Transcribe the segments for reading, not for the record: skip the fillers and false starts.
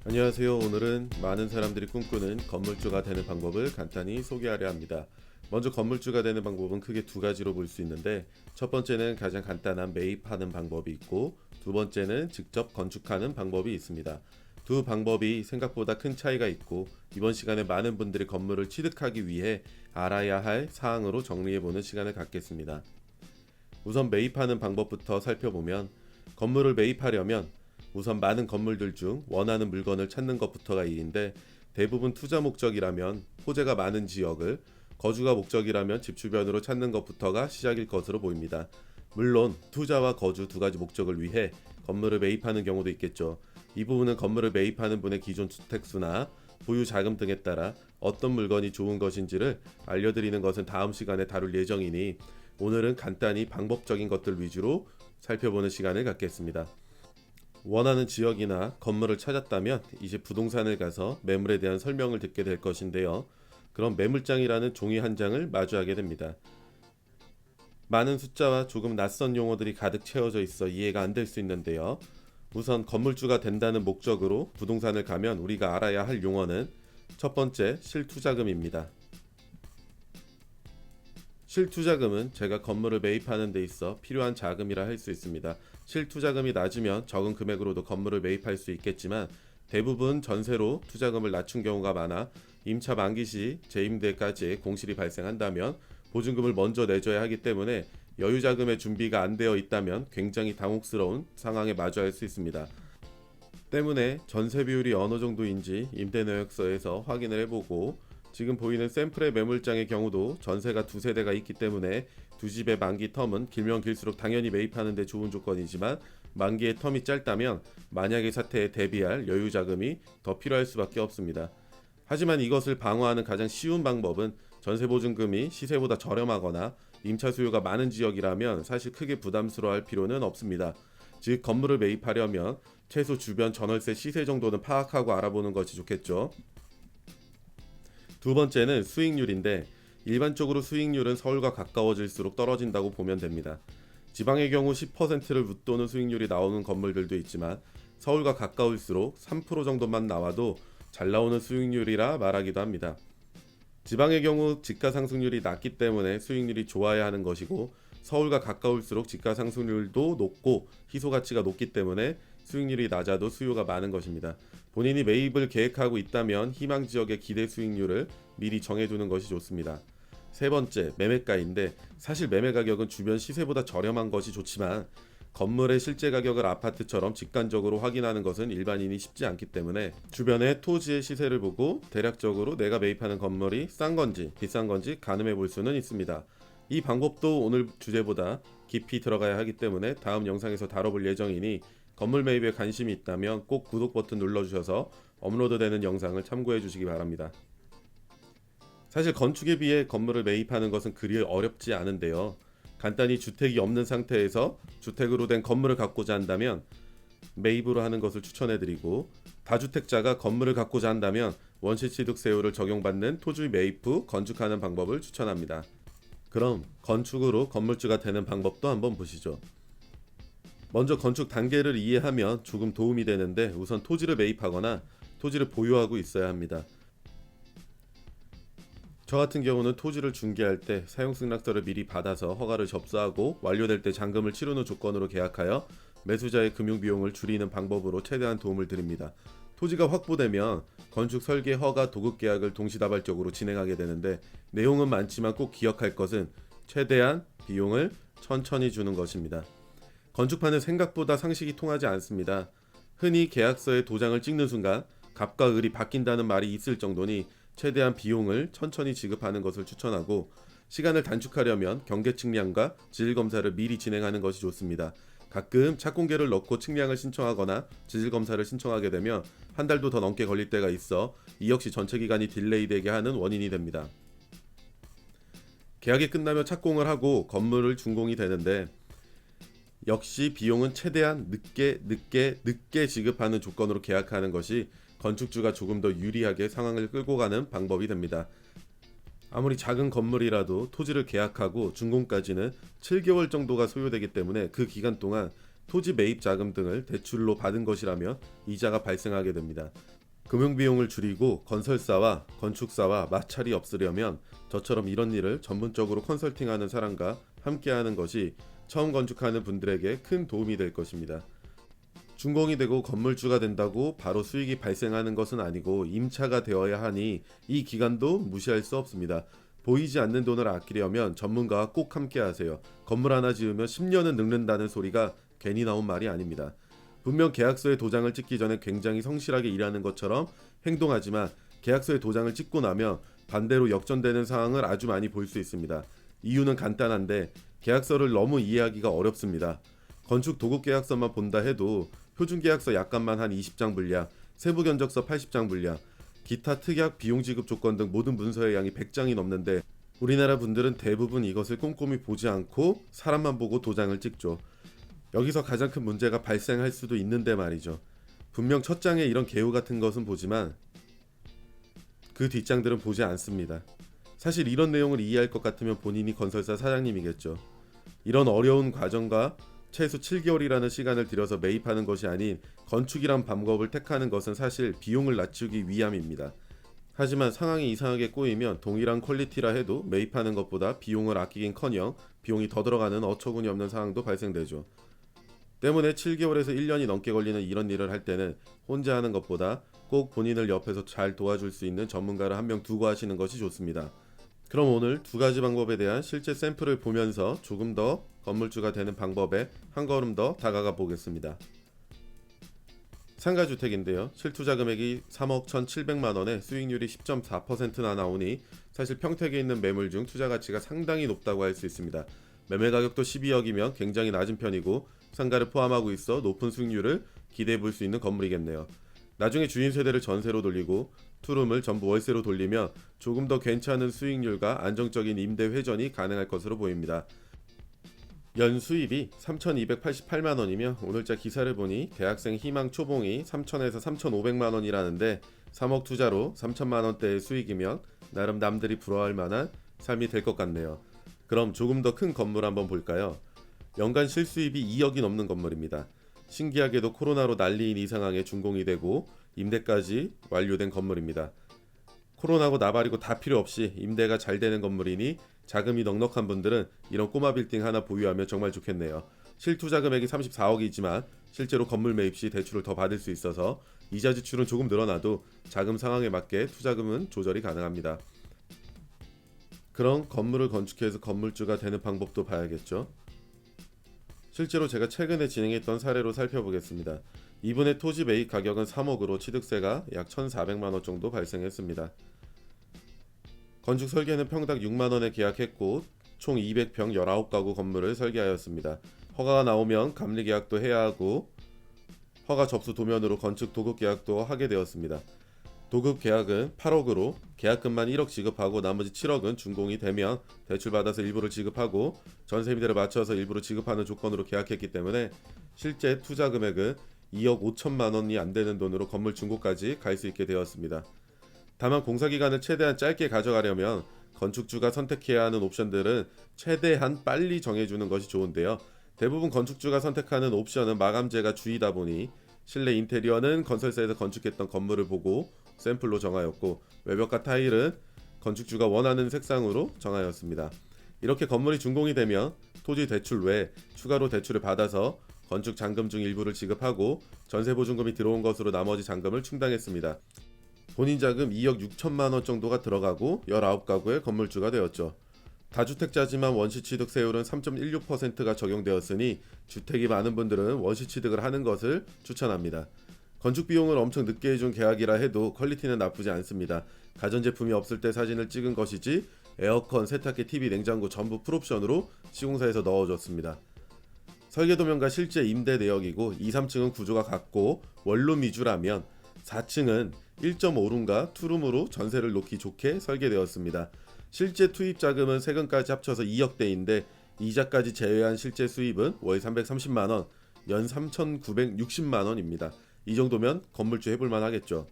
안녕하세요. 오늘은 많은 사람들이 꿈꾸는 건물주가 되는 방법을 간단히 소개하려 합니다. 먼저 건물주가 되는 방법은 크게 두 가지로 볼 수 있는데, 첫 번째는 가장 간단한 매입하는 방법이 있고, 두 번째는 직접 건축하는 방법이 있습니다. 두 방법이 생각보다 큰 차이가 있고, 이번 시간에 많은 분들이 건물을 취득하기 위해 알아야 할 사항으로 정리해보는 시간을 갖겠습니다. 우선 매입하는 방법부터 살펴보면, 건물을 매입하려면 우선 많은 건물들 중 원하는 물건을 찾는 것부터가 일인데, 대부분 투자 목적이라면 호재가 많은 지역을, 거주가 목적이라면 집 주변으로 찾는 것부터가 시작일 것으로 보입니다. 물론 투자와 거주 두 가지 목적을 위해 건물을 매입하는 경우도 있겠죠. 이 부분은 건물을 매입하는 분의 기존 주택수나 보유 자금 등에 따라 어떤 물건이 좋은 것인지를 알려드리는 것은 다음 시간에 다룰 예정이니, 오늘은 간단히 방법적인 것들 위주로 살펴보는 시간을 갖겠습니다. 원하는 지역이나 건물을 찾았다면 이제 부동산을 가서 매물에 대한 설명을 듣게 될 것인데요. 그럼 매물장이라는 종이 한 장을 마주하게 됩니다. 많은 숫자와 조금 낯선 용어들이 가득 채워져 있어 이해가 안 될 수 있는데요. 우선 건물주가 된다는 목적으로 부동산을 가면 우리가 알아야 할 용어는 첫 번째, 실투자금입니다. 실투자금은 제가 건물을 매입하는 데 있어 필요한 자금이라 할 수 있습니다. 실투자금이 낮으면 적은 금액으로도 건물을 매입할 수 있겠지만, 대부분 전세로 투자금을 낮춘 경우가 많아 임차 만기 시 재임대까지의 공실이 발생한다면 보증금을 먼저 내줘야 하기 때문에 여유자금의 준비가 안 되어 있다면 굉장히 당혹스러운 상황에 마주할 수 있습니다. 때문에 전세 비율이 어느 정도인지 임대내역서에서 확인을 해보고, 지금 보이는 샘플의 매물장의 경우도 전세가 두 세대가 있기 때문에 두 집의 만기 텀은 길면 길수록 당연히 매입하는 데 좋은 조건이지만, 만기의 텀이 짧다면 만약의 사태에 대비할 여유 자금이 더 필요할 수밖에 없습니다. 하지만 이것을 방어하는 가장 쉬운 방법은 전세 보증금이 시세보다 저렴하거나 임차 수요가 많은 지역이라면 사실 크게 부담스러워할 필요는 없습니다. 즉, 건물을 매입하려면 최소 주변 전월세 시세 정도는 파악하고 알아보는 것이 좋겠죠. 두 번째는 수익률인데, 일반적으로 수익률은 서울과 가까워질수록 떨어진다고 보면 됩니다. 지방의 경우 10%를 웃도는 수익률이 나오는 건물들도 있지만, 서울과 가까울수록 3% 정도만 나와도 잘 나오는 수익률이라 말하기도 합니다. 지방의 경우 집가 상승률이 낮기 때문에 수익률이 좋아야 하는 것이고, 서울과 가까울수록 집가 상승률도 높고 희소 가치가 높기 때문에 수익률이 낮아도 수요가 많은 것입니다. 본인이 매입을 계획하고 있다면 희망 지역의 기대 수익률을 미리 정해두는 것이 좋습니다. 세 번째, 매매가인데, 사실 매매 가격은 주변 시세보다 저렴한 것이 좋지만 건물의 실제 가격을 아파트처럼 직관적으로 확인하는 것은 일반인이 쉽지 않기 때문에 주변의 토지의 시세를 보고 대략적으로 내가 매입하는 건물이 싼 건지 비싼 건지 가늠해 볼 수는 있습니다. 이 방법도 오늘 주제보다 깊이 들어가야 하기 때문에 다음 영상에서 다뤄볼 예정이니, 건물 매입에 관심이 있다면 꼭 구독 버튼 눌러주셔서 업로드되는 영상을 참고해 주시기 바랍니다. 사실 건축에 비해 건물을 매입하는 것은 그리 어렵지 않은데요. 간단히 주택이 없는 상태에서 주택으로 된 건물을 갖고자 한다면 매입으로 하는 것을 추천해드리고, 다주택자가 건물을 갖고자 한다면 원시취득세율을 적용받는 토지 매입 후 건축하는 방법을 추천합니다. 그럼 건축으로 건물주가 되는 방법도 한번 보시죠. 먼저 건축 단계를 이해하면 조금 도움이 되는데, 우선 토지를 매입하거나 토지를 보유하고 있어야 합니다. 저 같은 경우는 토지를 중개할 때 사용승낙서를 미리 받아서 허가를 접수하고 완료될 때 잔금을 치른 후 조건으로 계약하여 매수자의 금융비용을 줄이는 방법으로 최대한 도움을 드립니다. 토지가 확보되면 건축 설계 허가 도급 계약을 동시다발적으로 진행하게 되는데, 내용은 많지만 꼭 기억할 것은 최대한 비용을 천천히 주는 것입니다. 건축판은 생각보다 상식이 통하지 않습니다. 흔히 계약서에 도장을 찍는 순간 갑과 을이 바뀐다는 말이 있을 정도니 최대한 비용을 천천히 지급하는 것을 추천하고, 시간을 단축하려면 경계 측량과 지질 검사를 미리 진행하는 것이 좋습니다. 가끔 착공계를 넣고 측량을 신청하거나 지질 검사를 신청하게 되면 한 달도 더 넘게 걸릴 때가 있어 이 역시 전체 기간이 딜레이되게 하는 원인이 됩니다. 계약이 끝나면 착공을 하고 건물을 준공이 되는데, 역시 비용은 최대한 늦게 지급하는 조건으로 계약하는 것이 건축주가 조금 더 유리하게 상황을 끌고 가는 방법이 됩니다. 아무리 작은 건물이라도 토지를 계약하고 준공까지는 7개월 정도가 소요되기 때문에 그 기간 동안 토지 매입 자금 등을 대출로 받은 것이라면 이자가 발생하게 됩니다. 금융비용을 줄이고 건설사와 건축사와 마찰이 없으려면 저처럼 이런 일을 전문적으로 컨설팅하는 사람과 함께하는 것이 처음 건축하는 분들에게 큰 도움이 될 것입니다. 준공이 되고 건물주가 된다고 바로 수익이 발생하는 것은 아니고 임차가 되어야 하니 이 기간도 무시할 수 없습니다. 보이지 않는 돈을 아끼려면 전문가와 꼭 함께 하세요. 건물 하나 지으면 10년은 늙는다는 소리가 괜히 나온 말이 아닙니다. 분명 계약서에 도장을 찍기 전에 굉장히 성실하게 일하는 것처럼 행동하지만 계약서에 도장을 찍고 나면 반대로 역전되는 상황을 아주 많이 볼 수 있습니다. 이유는 간단한데 계약서를 너무 이해하기가 어렵습니다. 건축 도급 계약서만 본다 해도 표준 계약서 약관만 한 20장 분량, 세부 견적서 80장 분량, 기타 특약 비용 지급 조건 등 모든 문서의 양이 100장이 넘는데 우리나라 분들은 대부분 이것을 꼼꼼히 보지 않고 사람만 보고 도장을 찍죠. 여기서 가장 큰 문제가 발생할 수도 있는데 말이죠. 분명 첫 장에 이런 개요 같은 것은 보지만 그 뒷장들은 보지 않습니다. 사실 이런 내용을 이해할 것 같으면 본인이 건설사 사장님이겠죠. 이런 어려운 과정과 최소 7개월이라는 시간을 들여서 매입하는 것이 아닌 건축이란 방법을 택하는 것은 사실 비용을 낮추기 위함입니다. 하지만 상황이 이상하게 꼬이면 동일한 퀄리티라 해도 매입하는 것보다 비용을 아끼긴커녕 비용이 더 들어가는 어처구니 없는 상황도 발생되죠. 때문에 7개월에서 1년이 넘게 걸리는 이런 일을 할 때는 혼자 하는 것보다 꼭 본인을 옆에서 잘 도와줄 수 있는 전문가를 한 명 두고 하시는 것이 좋습니다. 그럼 오늘 두 가지 방법에 대한 실제 샘플을 보면서 조금 더 건물주가 되는 방법에 한 걸음 더 다가가 보겠습니다. 상가주택인데요. 실투자 금액이 3억 1,700만 원에 수익률이 10.4%나 나오니 사실 평택에 있는 매물 중 투자 가치가 상당히 높다고 할 수 있습니다. 매매 가격도 12억이면 굉장히 낮은 편이고 상가를 포함하고 있어 높은 수익률을 기대해 볼 수 있는 건물이겠네요. 나중에 주인 세대를 전세로 돌리고 투룸을 전부 월세로 돌리면 조금 더 괜찮은 수익률과 안정적인 임대 회전이 가능할 것으로 보입니다. 연 수입이 3,288만 원이며 오늘자 기사를 보니 대학생 희망 초봉이 3,000에서 3,500만 원이라는데 3억 투자로 3천만 원대의 수익이면 나름 남들이 부러워할 만한 삶이 될 것 같네요. 그럼 조금 더 큰 건물 한번 볼까요? 연간 실수입이 2억이 넘는 건물입니다. 신기하게도 코로나로 난리인 이 상황에 준공이 되고 임대까지 완료된 건물입니다. 코로나고 나발이고 다 필요 없이 임대가 잘 되는 건물이니 자금이 넉넉한 분들은 이런 꼬마 빌딩 하나 보유하면 정말 좋겠네요. 실투자 금액이 34억이지만 실제로 건물 매입 시 대출을 더 받을 수 있어서 이자 지출은 조금 늘어나도 자금 상황에 맞게 투자금은 조절이 가능합니다. 그럼 건물을 건축해서 건물주가 되는 방법도 봐야겠죠. 실제로 제가 최근에 진행했던 사례로 살펴보겠습니다. 이분의 토지 매입 가격은 3억으로 취득세가 약 1,400만 원 정도 발생했습니다. 건축 설계는 평당 6만 원에 계약했고 총 200평 19가구 건물을 설계하였습니다. 허가가 나오면 감리 계약도 해야 하고 허가 접수 도면으로 건축 도급 계약도 하게 되었습니다. 도급 계약은 8억으로 계약금만 1억 지급하고 나머지 7억은 준공이 되면 대출받아서 일부를 지급하고 전세 임대를 맞춰서 일부를 지급하는 조건으로 계약했기 때문에 실제 투자 금액은 2억 5천만 원이 안 되는 돈으로 건물 준공까지 갈 수 있게 되었습니다. 다만 공사기간을 최대한 짧게 가져가려면 건축주가 선택해야 하는 옵션들은 최대한 빨리 정해주는 것이 좋은데요. 대부분 건축주가 선택하는 옵션은 마감재가 주이다 보니 실내 인테리어는 건설사에서 건축했던 건물을 보고 샘플로 정하였고 외벽과 타일은 건축주가 원하는 색상으로 정하였습니다. 이렇게 건물이 준공이 되면 토지 대출 외에 추가로 대출을 받아서 건축 잔금 중 일부를 지급하고 전세 보증금이 들어온 것으로 나머지 잔금을 충당했습니다. 본인 자금 2억 6천만 원 정도가 들어가고 19가구의 건물주가 되었죠. 다주택자지만 원시취득세율은 3.16%가 적용되었으니 주택이 많은 분들은 원시취득을 하는 것을 추천합니다. 건축 비용을 엄청 늦게 해준 계약이라 해도 퀄리티는 나쁘지 않습니다. 가전제품이 없을 때 사진을 찍은 것이지 에어컨, 세탁기, TV, 냉장고 전부 풀옵션으로 시공사에서 넣어줬습니다. 설계도면과 실제 임대 내역이고 2, 3층은 구조가 같고 원룸 위주라면 4층은 1.5룸과 투룸으로 전세를 놓기 좋게 설계되었습니다. 실제 투입 자금은 세금까지 합쳐서 2억대인데 이자까지 제외한 실제 수입은 월 330만원, 연 3,960만원입니다. 이 정도면 건물주 해볼만 하겠죠.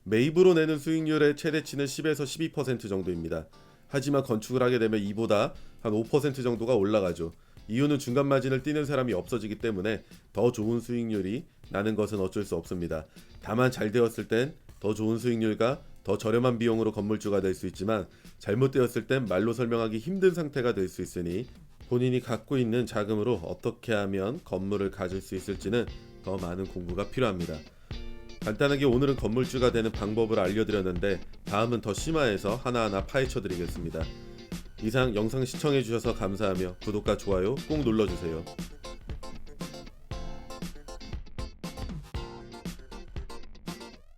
매입으로 내는 수익률의 최대치는 10에서 12% 정도입니다. 하지만 건축을 하게 되면 이보다 한 5% 정도가 올라가죠. 이유는 중간 마진을 띄는 사람이 없어지기 때문에 더 좋은 수익률이 나는 것은 어쩔 수 없습니다. 다만 잘 되었을 땐 더 좋은 수익률과 더 저렴한 비용으로 건물주가 될 수 있지만 잘못되었을 땐 말로 설명하기 힘든 상태가 될 수 있으니 본인이 갖고 있는 자금으로 어떻게 하면 건물을 가질 수 있을지는 더 많은 공부가 필요합니다. 간단하게 오늘은 건물주가 되는 방법을 알려드렸는데 다음은 더 심화해서 하나하나 파헤쳐 드리겠습니다. 이상 영상 시청해주셔서 감사하며 구독과 좋아요 꼭 눌러주세요.